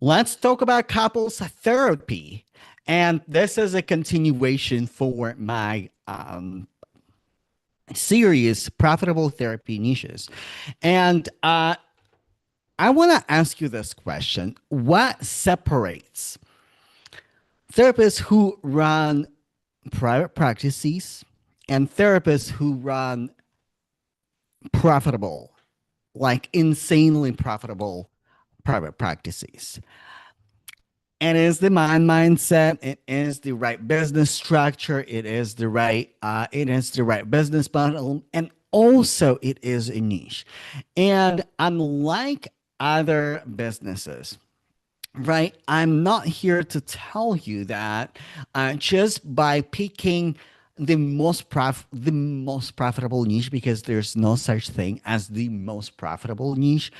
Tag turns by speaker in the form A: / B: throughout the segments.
A: Let's talk about couples therapy. And this is a continuation for my series, Profitable Therapy Niches. And I want to ask you this question. What separates therapists who run private practices and therapists who run profitable, like insanely profitable private practices? It is the mindset. It is the right business structure. It is the right business model, and also it is a niche. And unlike other businesses, right? I'm not here to tell you that just by picking the most profitable niche, because there's no such thing as the most profitable niche.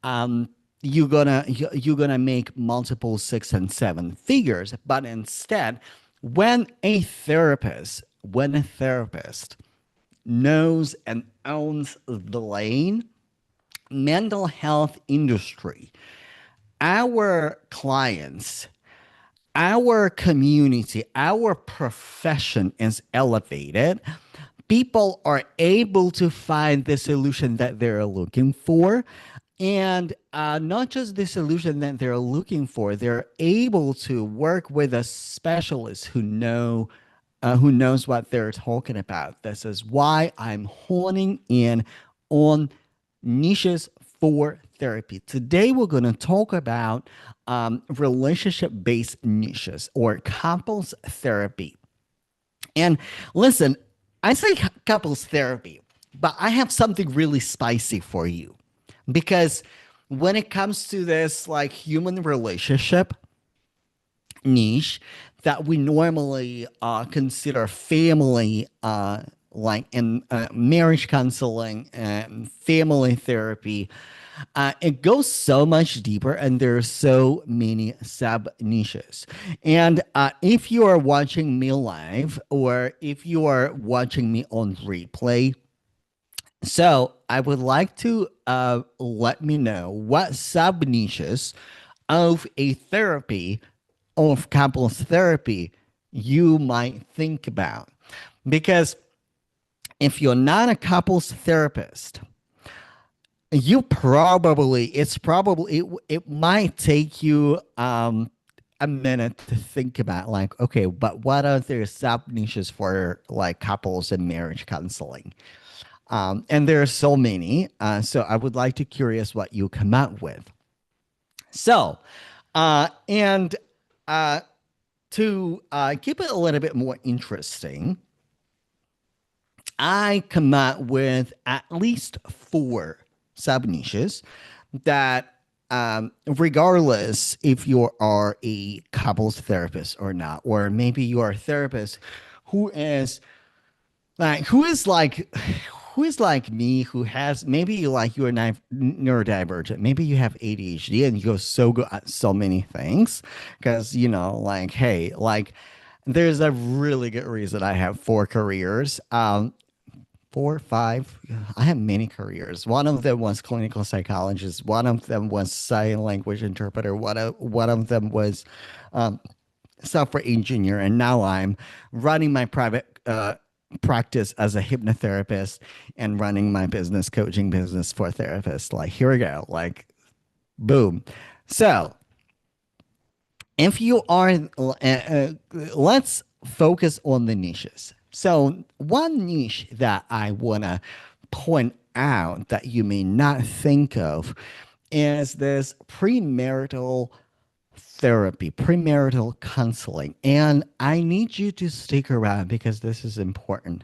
A: Um, you're gonna make multiple six and seven figures, but instead, when a therapist knows and owns the lane, mental health industry, our clients, our community, our profession is elevated. People are able to find the solution that they're looking for. And not just the solution that they're looking for, they're able to work with a specialist who knows what they're talking about. This is why I'm honing in on niches for therapy. Today, we're going to talk about relationship based niches or couples therapy. And listen, I say couples therapy, but I have something really spicy for you because when it comes to this like human relationship niche that we normally consider family, like in marriage counseling and family therapy. It goes so much deeper, and there's so many sub niches. And if you are watching me live, or if you are watching me on replay, so I would like to let me know what sub niches of a therapy, of couples therapy, you might think about. Because if you're not a couples therapist, it might take you a minute to think about, like, okay, but what are there sub niches for like couples and marriage counseling? And there are so many. So I would like to curious what you come up with. So, and to keep it a little bit more interesting, I come up with at least four sub niches that, regardless if you are a couples therapist or not, or maybe you are a therapist who is who is like me, who has, maybe you're neurodivergent, maybe you have ADHD and you're so good at so many things, because like, hey, like, there's a really good reason I have four careers. Four, five. I have many careers. One of them was clinical psychologist. One of them was sign language interpreter. One of them was um, software engineer, and now I'm running my private practice as a hypnotherapist and running my business coaching business for therapists. Like, here we go. Like, boom. So if you are, let's focus on the niches. So one niche that I want to point out that you may not think of is this premarital therapy, premarital counseling. And I need you to stick around because this is important.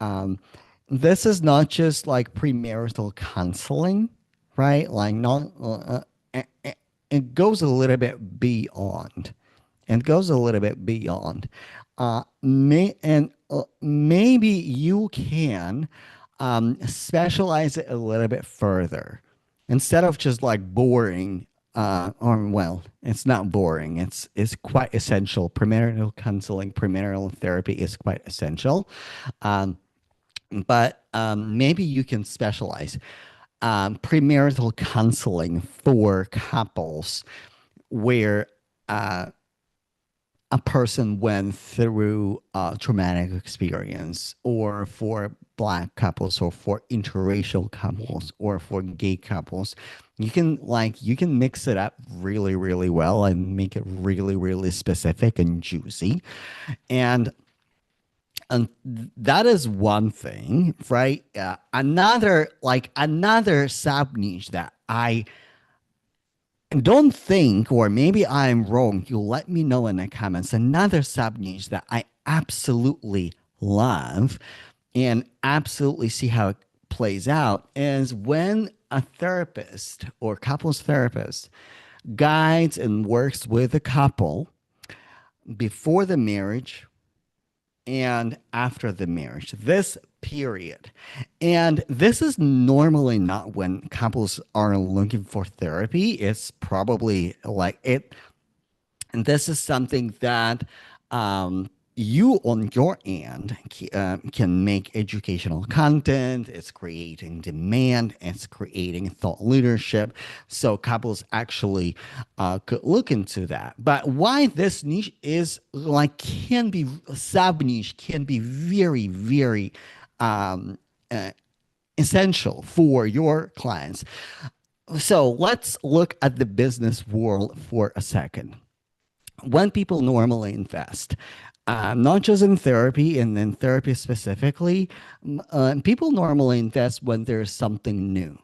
A: Um, this is not just like premarital counseling, right? Like, not, it goes a little bit beyond. It goes a little bit beyond. Maybe you can specialize it a little bit further instead of just like boring. Or, well, it's not boring. It's quite essential. Premarital counseling, premarital therapy is quite essential. Um, but maybe you can specialize premarital counseling for couples where uh, a person went through a traumatic experience, or for black couples, or for interracial couples, or for gay couples, you can mix it up really, really well and make it really, really specific and juicy. And and that is one thing, right? Another sub niche that I don't think, or maybe I'm wrong, you let me know in the comments. Another sub niche that I absolutely love and absolutely see how it plays out is when a therapist or couples therapist guides and works with a couple before the marriage and after the marriage, this period. And this is normally not when couples are looking for therapy. It's probably like it, and this is something that you on your end can make educational content. It's creating demand. It's creating thought leadership. So couples actually could look into that. But why this niche is like can be sub niche can be very, very um, uh, essential for your clients. So let's look at the business world for a second. When people normally invest, not just in therapy and in therapy specifically, people normally invest when there's something new,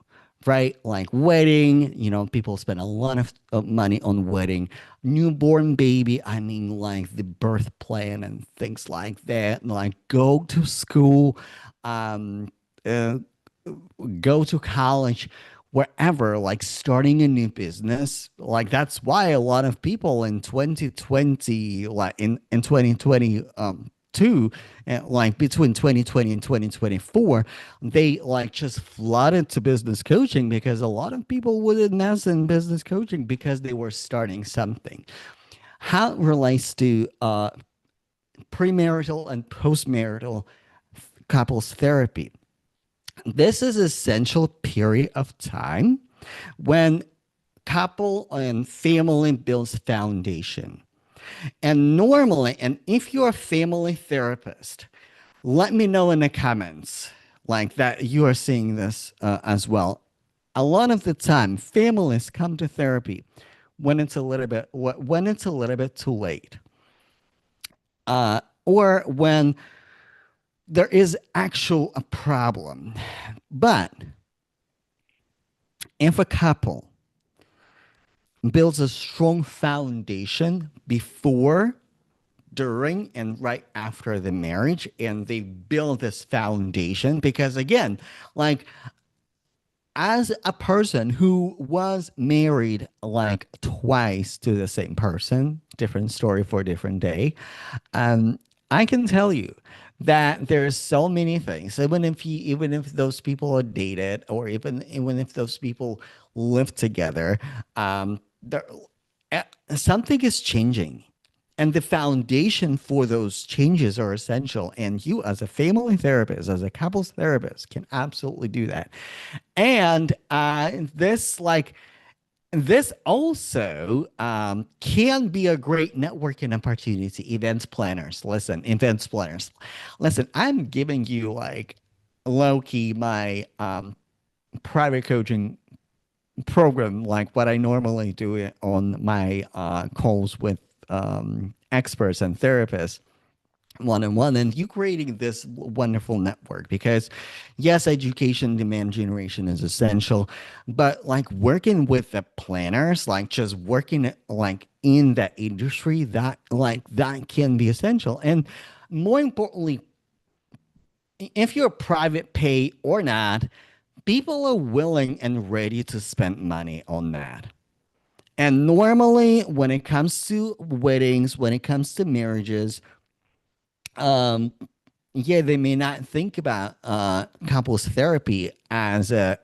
A: right? Like wedding, people spend a lot of money on wedding, newborn baby. I mean, like the birth plan and things like that, like go to school, um, uh, go to college, wherever, like starting a new business. Like that's why a lot of people in 2020, like in 2020, two, like between 2020 and 2024, they like just flooded to business coaching because a lot of people would invest in business coaching because they were starting something. How it relates to premarital and postmarital couples therapy. This is essential period of time when couple and family builds foundation. And normally, and if you're a family therapist, let me know in the comments like that you are seeing this as well. A lot of the time, families come to therapy when it's a little bit too late, or when there is actual a problem. But if a couple builds a strong foundation before, during, and right after the marriage, and they build this foundation, because again, like as a person who was married like twice to the same person, different story for a different day, um, I can tell you that there's so many things. Even if those people are dated, or even if those people live together, there something is changing. And the foundation for those changes are essential. And you, as a family therapist, as a couples therapist, can absolutely do that. And this also can be a great networking opportunity. Events planners. Listen, I'm giving you like low key my private coaching program, like what I normally do on my calls with experts and therapists one on one, and you creating this wonderful network. Because yes, education demand generation is essential, but like working with the planners, like just working like in that industry, that can be essential. And more importantly, if you're private pay or not, people are willing and ready to spend money on that. And normally, when it comes to weddings, when it comes to marriages, um, yeah, they may not think about couples therapy as a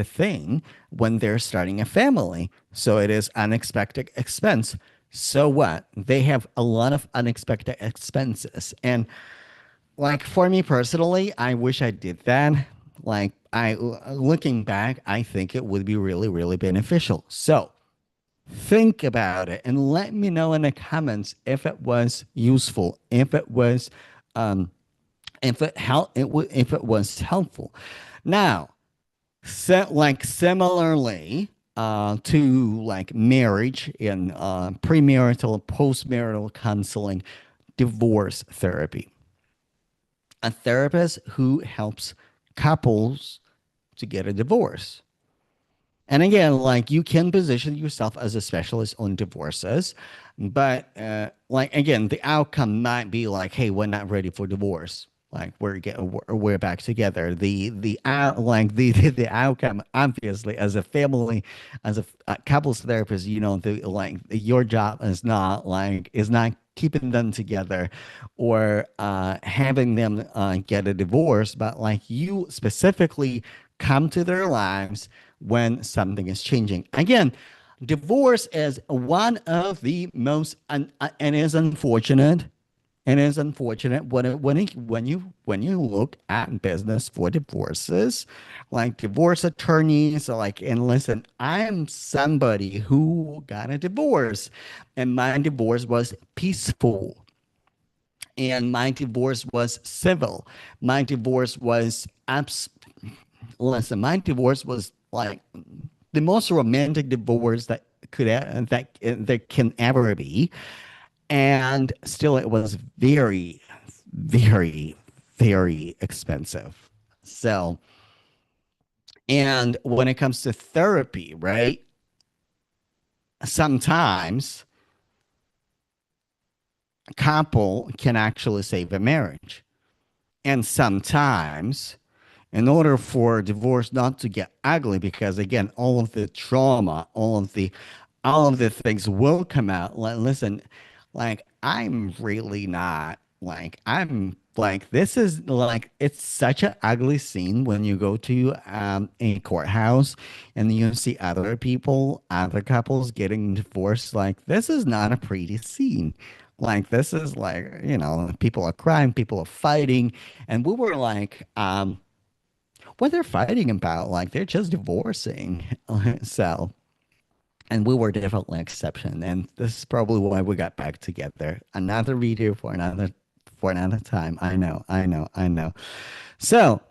A: thing when they're starting a family. So it is unexpected expense. So what? They have a lot of unexpected expenses, and like for me personally, I wish I did that. Like I looking back, I think it would be really, really beneficial. So Think about it and let me know in the comments if it was useful, if it was, um, if it was helpful. Now, like similarly to like marriage and premarital, postmarital counseling, divorce therapy, a therapist who helps couples to get a divorce. And again, like you can position yourself as a specialist on divorces, but like again, the outcome might be like, "Hey, we're not ready for divorce. Like we're back together." The out like the outcome, obviously, as a family, as a couples therapist, the like your job is not keeping them together or having them get a divorce, but like you specifically come to their lives when something is changing. Again, divorce is one of the most, and is unfortunate. And it's unfortunate when you look at business for divorces, like divorce attorneys are like, and listen, I am somebody who got a divorce, and my divorce was peaceful, and my divorce was civil. My divorce was abs. Listen, my divorce was like the most romantic divorce that can ever be, and still it was very, very, very expensive. So, and when it comes to therapy, right? Sometimes a couple can actually save a marriage, and sometimes in order for divorce not to get ugly, because again, all of the trauma, all of the things will come out. Like, listen, like I'm really not like I'm like this is like it's such an ugly scene when you go to a courthouse and you see other people, other couples getting divorced. Like this is not a pretty scene. Like this is like, people are crying, people are fighting, and we were like, what they're fighting about. Like they're just divorcing. So, and we were definitely an exception. And this is probably why we got back together. Another video for another time. I know, I know, I know. So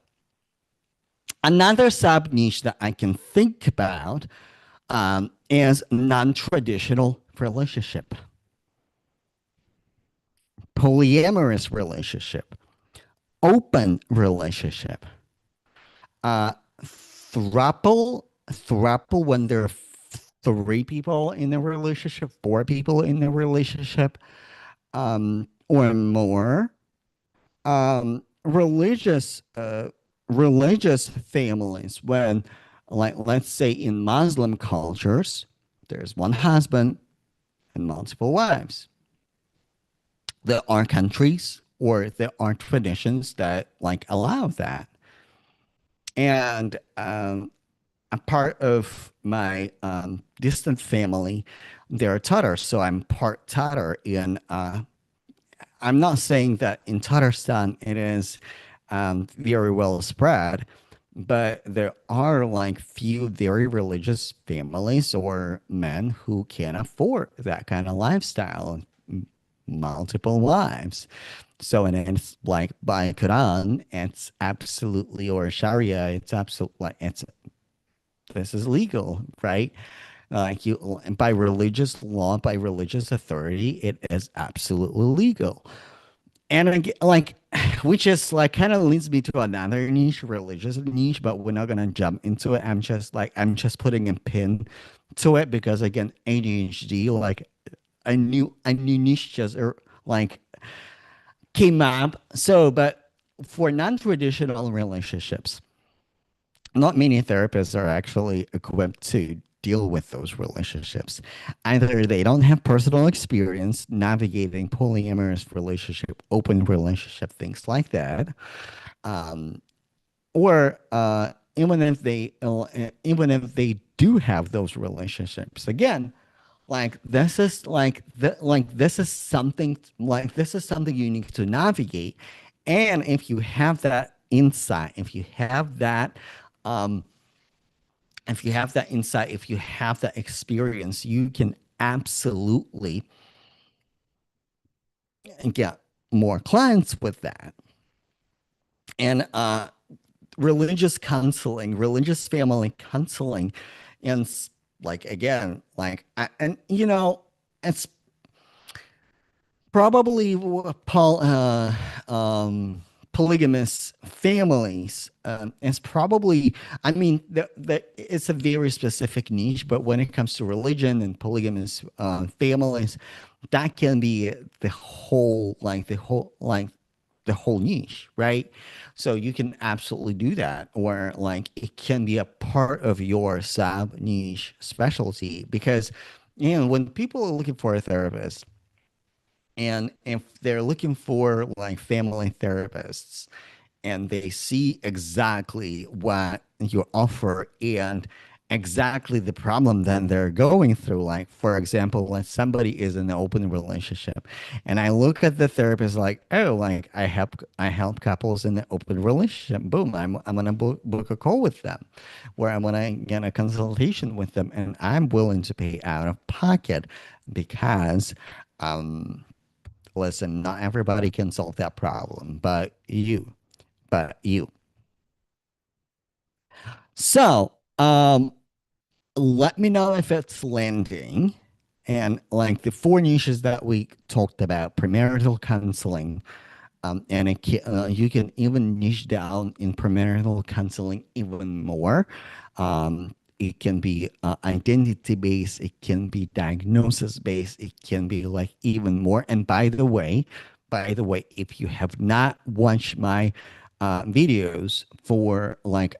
A: another sub niche that I can think about is non-traditional relationship, polyamorous relationship, open relationship, uh, throuple when there are three people in a relationship, four people in a relationship, or more. Religious families, when, like, let's say in Muslim cultures, there's one husband and multiple wives. There are countries or there are traditions that like allow that. And a part of my distant family, they're Tatar, so I'm part Tatar. I'm not saying that in Tatarstan it is very well spread, but there are like few very religious families or men who can afford that kind of lifestyle, multiple wives. So, and it's like by Quran, it's absolutely, or Sharia, it's absolutely like it's this is legal, right? Like you, by religious law, by religious authority, it is absolutely legal. And like, which is like kind of leads me to another niche, religious niche, but we're not gonna jump into it. I'm just putting a pin to it because again, ADHD, like a new niche just like came up. So, but for non-traditional relationships, not many therapists are actually equipped to deal with those relationships. Either they don't have personal experience navigating polyamorous relationship, open relationship, things like that, um, or even if they do have those relationships, again, this is something you need to navigate, and if you have that insight, if you have that if you have that insight, if you have that experience, you can absolutely get more clients with that. And religious counseling, religious family counseling, and like again, like and it's probably polygamous families. It's probably, I mean, it's a very specific niche, but when it comes to religion and polygamous families, that can be the whole niche, right? So you can absolutely do that, or like it can be a part of your sub niche specialty because, when people are looking for a therapist, and if they're looking for like family therapists and they see exactly what you offer and exactly the problem that they're going through, like for example, when somebody is in an open relationship and I look at the therapist like, oh, like I help couples in an open relationship, boom, I'm gonna book a call with them where I'm gonna get a consultation with them and I'm willing to pay out of pocket because um listen, not everybody can solve that problem, but you. So, let me know if it's landing. And like the four niches that we talked about, premarital counseling, and you can even niche down in premarital counseling even more. It can be identity based, it can be diagnosis based, it can be like even more. And by the way, if you have not watched my videos for like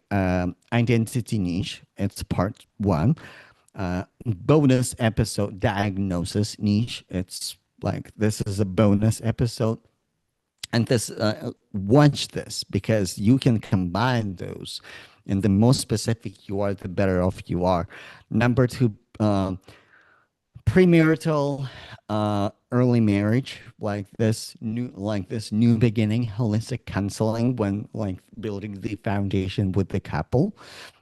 A: identity niche, it's part one. Bonus episode diagnosis niche. It's like this is a bonus episode and this watch this because you can combine those and the more specific you are the better off you are. Number two, premarital early marriage, like this new beginning holistic counseling when like building the foundation with the couple,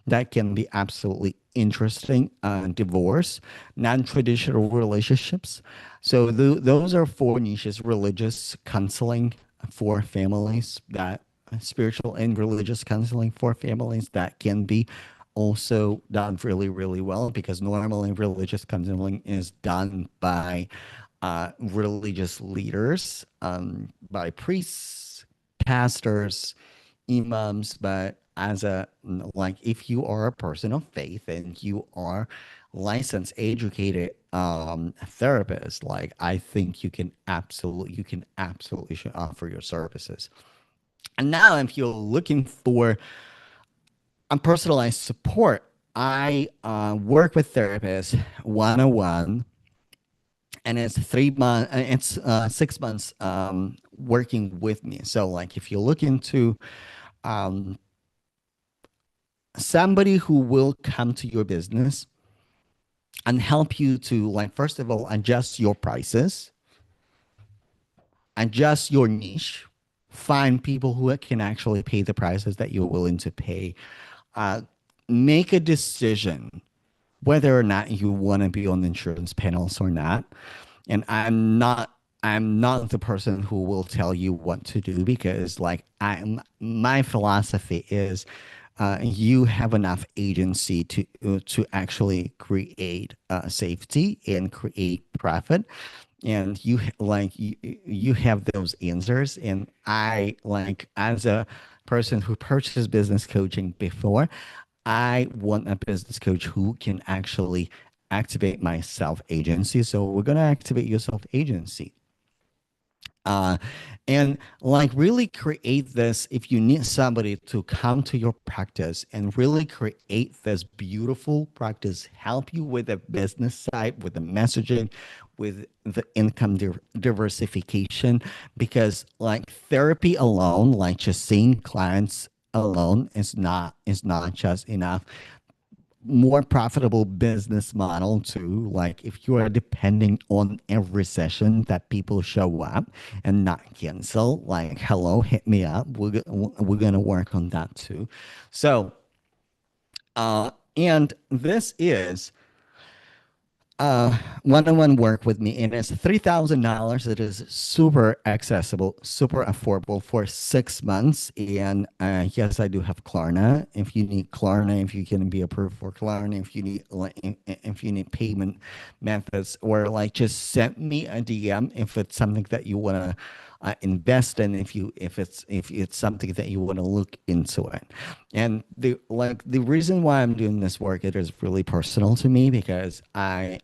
A: that can be absolutely interesting. Divorce, non-traditional relationships. So those are four niches: religious counseling for families, that spiritual and religious counseling for families that can be also done really, really well because normally religious counseling is done by religious leaders, by priests, pastors, imams. But as a like, if you are a person of faith and you are licensed, educated therapist, like I think you can absolutely should offer your services. And now, if you're looking for personalized support, I work with therapists one on one, and it's 3 months, it's 6 months working with me. So, like, if you're looking to um, somebody who will come to your business and help you to, like, first of all, adjust your prices, adjust your niche, find people who can actually pay the prices that you're willing to pay, uh, make a decision whether or not you want to be on the insurance panels or not. And I'm not the person who will tell you what to do because like my philosophy is you have enough agency to actually create safety and create profit, and you have those answers. And I, like, as a person who purchased business coaching before, I want a business coach who can actually activate my self agency. So we're going to activate your self agency. uh, and like really create this. If you need somebody to come to your practice and really create this beautiful practice, help you with the business side, with the messaging, with the income diversification, because like therapy alone, like just seeing clients alone is not just enough. More profitable business model too. Like if you are depending on every session that people show up and not cancel, like hello, hit me up. We're gonna work on that too. So And this is one-on-one work with me, and it's $3,000. It is super accessible, super affordable for 6 months. And yes, I do have Klarna. If you need Klarna, if you can be approved for Klarna, if you need if you need payment methods, or like just send me a DM if it's something that you want to invest in, if it's something that you want to look into it. And the reason why I'm doing this work, it is really personal to me because I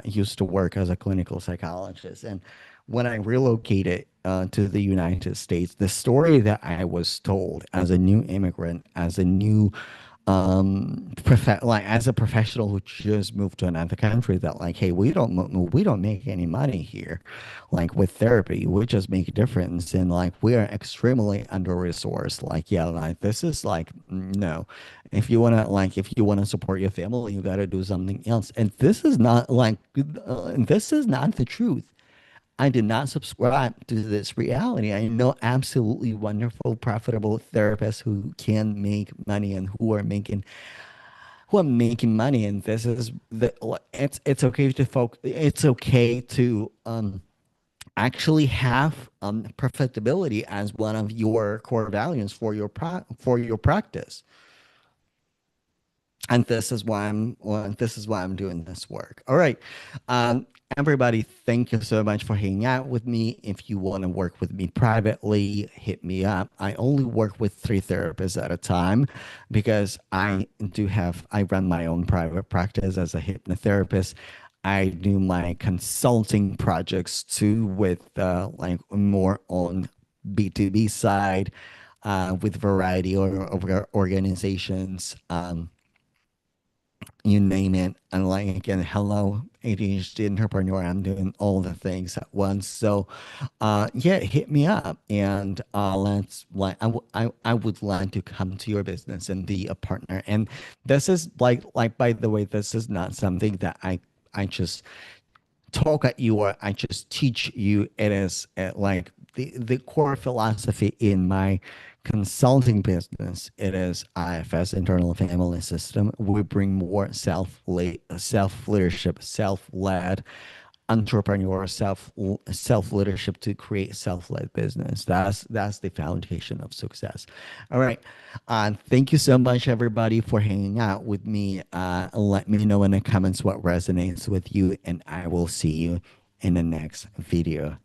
A: used to work as a clinical psychologist. And when I relocated to the United States, the story that I was told as a new immigrant, as a new like as a professional who just moved to another country, that like, hey, we don't make any money here, like with therapy, we just make a difference, and like we are extremely under resourced. Like, yeah, like this is like no, if you want to support your family, you got to do something else. And this is not like this is not the truth. I did not subscribe to this reality. I know absolutely wonderful, profitable therapists who can make money and who are making money. And this is it's okay to it's okay to actually have profitability as one of your core values for for your practice. And this is why I'm doing this work. All right, um, everybody, thank you so much for hanging out with me. If you want to work with me privately, hit me up. I only work with 3 therapists at a time because I run my own private practice as a hypnotherapist. I do my consulting projects too, with like more on B2B side, with variety of organizations. You name it. And like again, hello, ADHD entrepreneur. I'm doing all the things at once. So, yeah, hit me up, and let's like I would like to come to your business and be a partner. And this is like by the way, this is not something that I just talk at you or I just teach you. It is like the core philosophy in my consulting business. It is IFS, internal family system. We bring more self leadership, self led entrepreneur, self leadership to create self led business. That's the foundation of success. All right. Thank you so much, everybody, for hanging out with me. Let me know in the comments what resonates with you, and I will see you in the next video.